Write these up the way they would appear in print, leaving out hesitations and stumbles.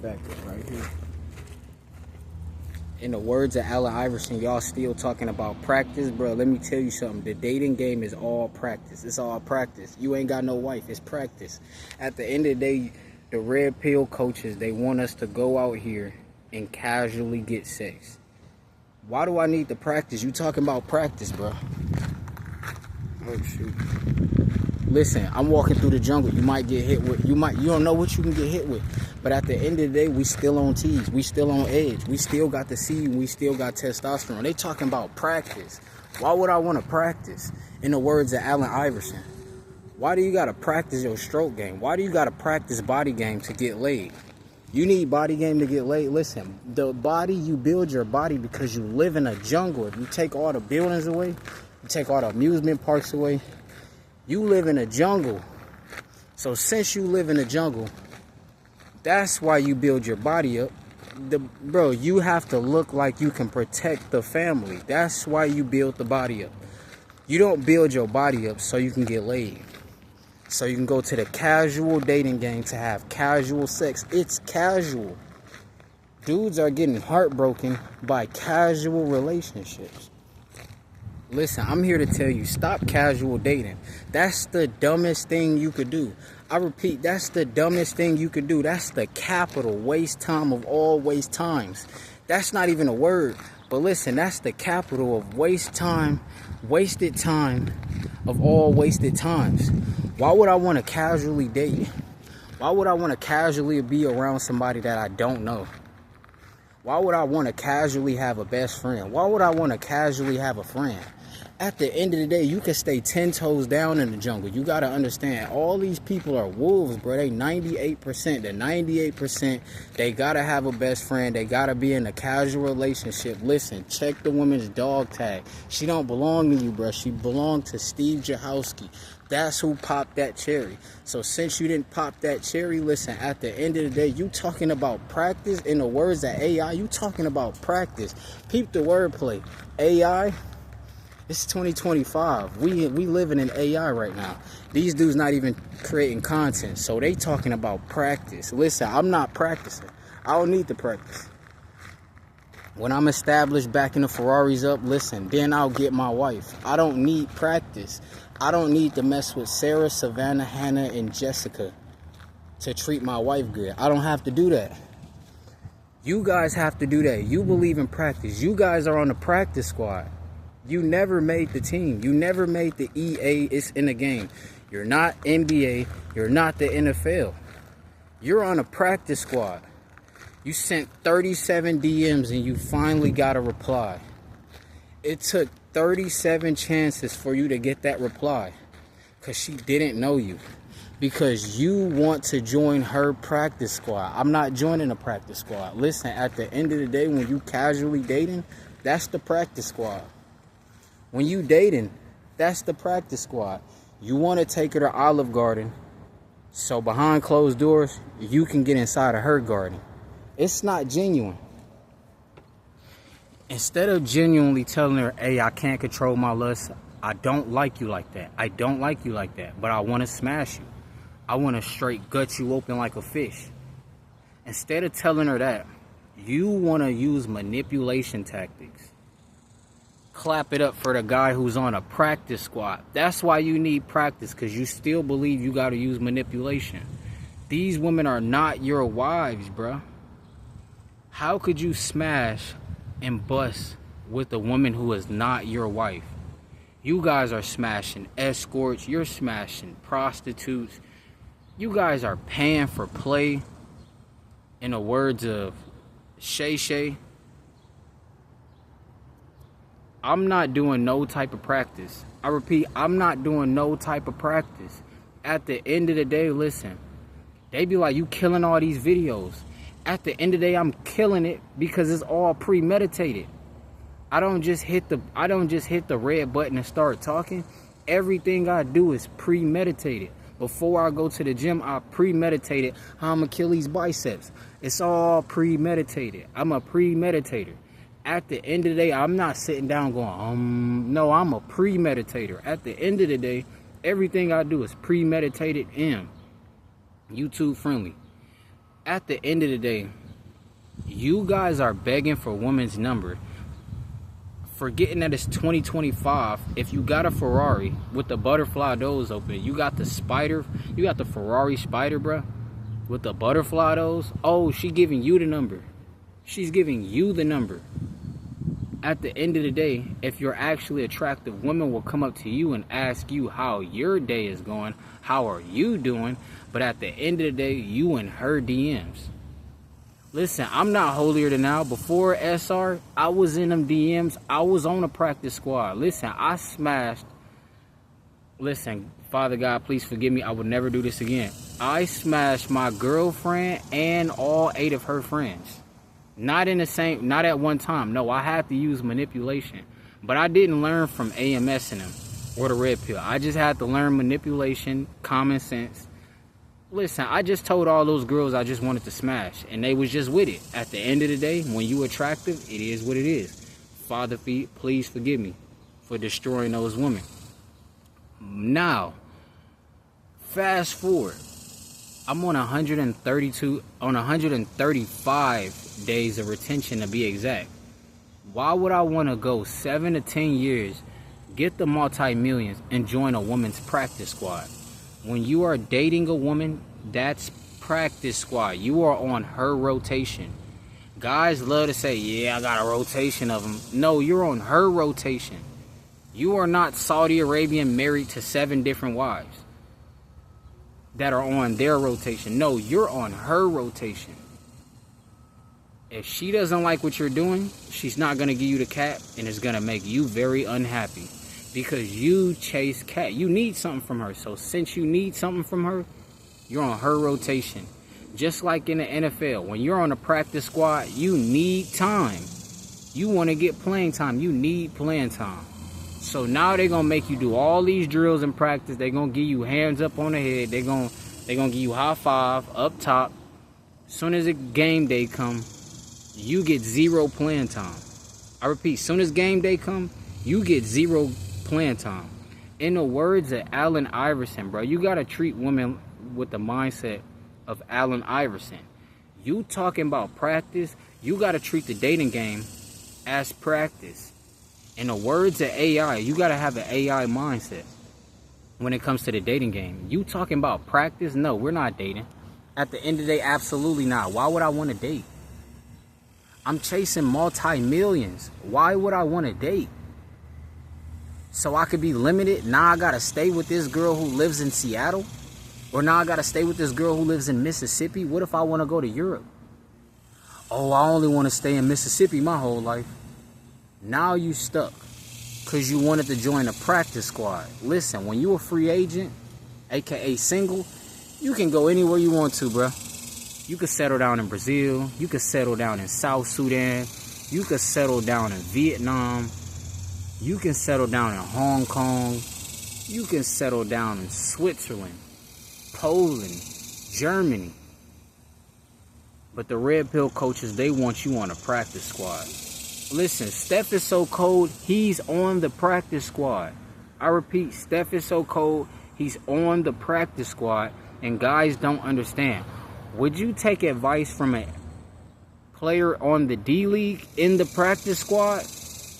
back up right here. In the words of Allen Iverson, y'all still talking about practice, bro. Let me tell you something. The dating game is all practice. It's all practice. You ain't got no wife. It's practice. At the end of the day, the red pill coaches, they want us to go out here and casually get sex. Why do I need to practice? You talking about practice, bro. Oh, shoot. Listen, I'm walking through the jungle. You might get hit with, you don't know what you can get hit with. But at the end of the day, we still on tees. We still on edge. We still got the seed. We still got testosterone. They talking about practice. Why would I want to practice? In the words of Allen Iverson, why do you got to practice your stroke game? Why do you got to practice body game to get laid? You need body game to get laid. Listen, the body, you build your body because you live in a jungle. If you take all the buildings away, you take all the amusement parks away, you live in a jungle. So since you live in a jungle, that's why you build your body up. Bro, you have to look like you can protect the family. That's why you build the body up. You don't build your body up so you can get laid. So you can go to the casual dating game to have casual sex. It's casual. Dudes are getting heartbroken by casual relationships. Listen, I'm here to tell you, stop casual dating. That's the dumbest thing you could do. I repeat, that's the dumbest thing you could do. That's the capital waste time of all waste times. That's not even a word. But listen, that's the capital of waste time, wasted time of all wasted times. Why would I want to casually date? Why would I want to casually be around somebody that I don't know? Why would I want to casually have a best friend? Why would I want to casually have a friend? At the end of the day, you can stay 10 toes down in the jungle. You got to understand, all these people are wolves, bro. They 98%. The 98%, they got to have a best friend. They got to be in a casual relationship. Listen, check the woman's dog tag. She don't belong to you, bro. She belonged to Steve Jahowski. That's who popped that cherry. So since you didn't pop that cherry, listen, at the end of the day, you talking about practice. In the words of AI, you talking about practice. Peep the wordplay. AI, it's 2025. We living in AI right now. These dudes not even creating content. So they talking about practice. Listen, I'm not practicing. I don't need to practice. When I'm established backing the Ferraris up, listen, then I'll get my wife. I don't need practice. I don't need to mess with Sarah, Savannah, Hannah, and Jessica to treat my wife good. I don't have to do that. You guys have to do that. You believe in practice. You guys are on the practice squad. You never made the team. You never made the EA. It's in the game. You're not NBA. You're not the NFL. You're on a practice squad. You sent 37 DMs and you finally got a reply. It took 37 chances for you to get that reply because she didn't know you. Because you want to join her practice squad. I'm not joining a practice squad. Listen, at the end of the day, when you casually dating, that's the practice squad. When you dating, that's the practice squad. You want to take her to Olive Garden, so behind closed doors, you can get inside of her garden. It's not genuine. Instead of genuinely telling her, hey, I can't control my lust. I don't like you like that. I don't like you like that, but I want to smash you. I want to straight gut you open like a fish. Instead of telling her that, you want to use manipulation tactics. Clap it up for the guy who's on a practice squad. That's why you need practice, because you still believe you got to use manipulation. These women are not your wives, bruh. How could you smash and bust with a woman who is not your wife? You guys are smashing escorts. You're smashing prostitutes. You guys are paying for play. In the words of Shay Shay, I'm not doing no type of practice. I repeat, I'm not doing no type of practice. At the end of the day, listen, they be like, you killing all these videos. At the end of the day, I'm killing it because it's all premeditated. I don't just hit the red button and start talking. Everything I do is premeditated. Before I go to the gym, I premeditated how I'm gonna kill these biceps. It's all premeditated. I'm a premeditator. At the end of the day, I'm not sitting down going, no, I'm a premeditator. At the end of the day, everything I do is premeditated and YouTube friendly. At the end of the day, you guys are begging for women's number, forgetting that it's 2025. If you got a Ferrari with the butterfly doors open, you got the spider, you got the Ferrari spider, bruh, with the butterfly doors. Oh, she giving you the number. She's giving you the number. At the end of the day, if you're actually attractive, women will come up to you and ask you how your day is going, how are you doing, but at the end of the day, you in her DMs. Listen, I'm not holier than thou. Before SR, I was in them DMs. I was on a practice squad. Listen, I smashed. Listen, Father God, please forgive me. I would never do this again. I smashed my girlfriend and all 8 of her friends. Not at one time. No, I had to use manipulation. But I didn't learn from AMS and them or the red pill. I just had to learn manipulation, common sense. Listen, I just told all those girls I just wanted to smash, and they was just with it. At the end of the day, when you attractive, it is what it is. Father, please forgive me for destroying those women. Now, fast forward. I'm on 135 days of retention to be exact. Why would I want to go 7 to 10 years, get the multi-millions, and join a woman's practice squad? When you are dating a woman, that's practice squad. You are on her rotation. Guys love to say, yeah, I got a rotation of them. No, you're on her rotation. You are not Saudi Arabian married to 7 different wives that are on their rotation. No, you're on her rotation. If she doesn't like what you're doing, she's not going to give you the cat, and it's going to make you very unhappy because you chase cat. You need something from her. So since you need something from her, you're on her rotation. Just like in the NFL, when you're on a practice squad, you need time. You want to get playing time. You need playing time. So now they're going to make you do all these drills in practice. They're going to give you hands up on the head. They're going to give you high five up top. Soon as a game day come, you get 0 playing time. I repeat, soon as game day come, you get 0 playing time. In the words of Allen Iverson, bro, you got to treat women with the mindset of Allen Iverson. You talking about practice, you got to treat the dating game as practice. In the words of AI, you got to have an AI mindset when it comes to the dating game. You talking about practice? No, we're not dating. At the end of the day, absolutely not. Why would I want to date? I'm chasing multi-millions. Why would I want to date? So I could be limited? Now I got to stay with this girl who lives in Seattle? Or now I got to stay with this girl who lives in Mississippi? What if I want to go to Europe? Oh, I only want to stay in Mississippi my whole life. Now you stuck because you wanted to join a practice squad. Listen, when you a free agent, aka single, you can go anywhere you want to, bro. You could settle down in Brazil. You could settle down in South Sudan. You could settle down in Vietnam. You can settle down in Hong Kong. You can settle down in Switzerland, Poland, Germany. But the red pill coaches, they want you on a practice squad. Listen, Steph is so cold, he's on the practice squad. I repeat, Steph is so cold, he's on the practice squad, and guys don't understand. Would you take advice from a player on the D-League in the practice squad?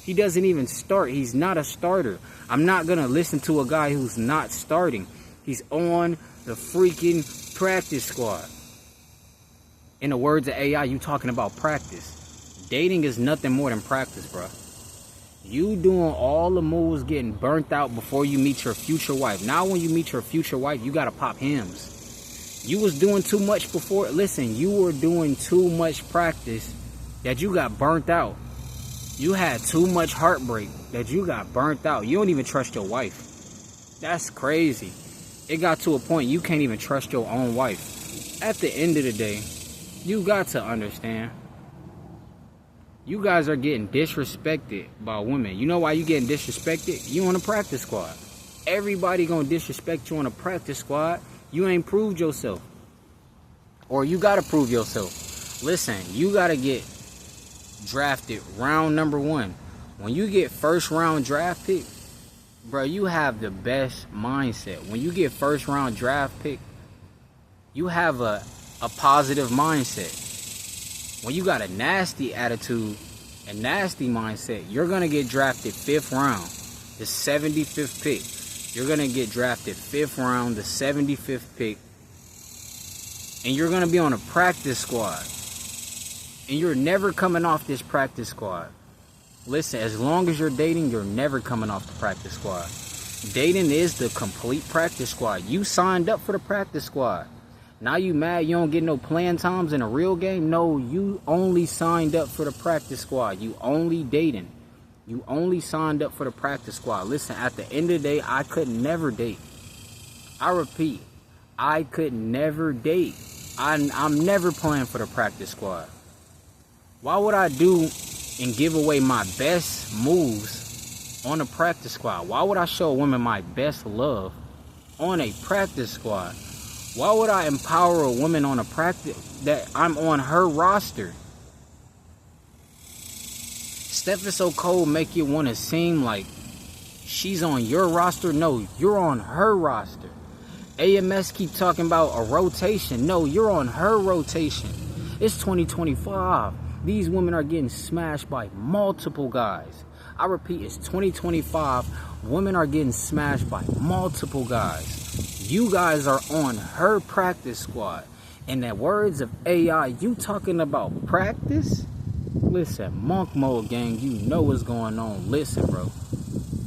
He doesn't even start. He's not a starter. I'm not going to listen to a guy who's not starting. He's on the freaking practice squad. In the words of AI, you talking about practice. Dating is nothing more than practice, bro. You doing all the moves, getting burnt out before you meet your future wife. Now when you meet your future wife, you got to pop hymns. You was doing too much before. Listen, you were doing too much practice that you got burnt out. You had too much heartbreak that you got burnt out. You don't even trust your wife. That's crazy. It got to a point you can't even trust your own wife. At the end of the day, you got to understand. You guys are getting disrespected by women. You know why you getting disrespected? You on a practice squad. Everybody gonna disrespect you on a practice squad. You ain't proved yourself. Or you gotta prove yourself. Listen, you gotta get drafted round number 1. When you get first round draft pick, bro, you have the best mindset. When you get first round draft pick, you have a a positive mindset. When you got a nasty attitude and nasty mindset, you're going to get drafted 5th round, the 75th pick. You're going to get drafted 5th round, the 75th pick. And you're going to be on a practice squad. And you're never coming off this practice squad. Listen, as long as you're dating, you're never coming off the practice squad. Dating is the complete practice squad. You signed up for the practice squad. Now you mad you don't get no playing times in a real game? No, you only signed up for the practice squad. You only dating. You only signed up for the practice squad. Listen, at the end of the day, I could never date. I repeat, I could never date. I'm never playing for the practice squad. Why would I do and give away my best moves on a practice squad? Why would I show a woman my best love on a practice squad? Why would I empower a woman on a practice that I'm on her roster? Steph is so cold make you want to seem like she's on your roster. No, you're on her roster. AMS keep talking about a rotation. No, you're on her rotation. It's 2025. These women are getting smashed by multiple guys. I repeat, it's 2025. Women are getting smashed by multiple guys. You guys are on her practice squad. In the words of AI, you talking about practice? Listen, Monk Mode gang, you know what's going on. Listen, bro.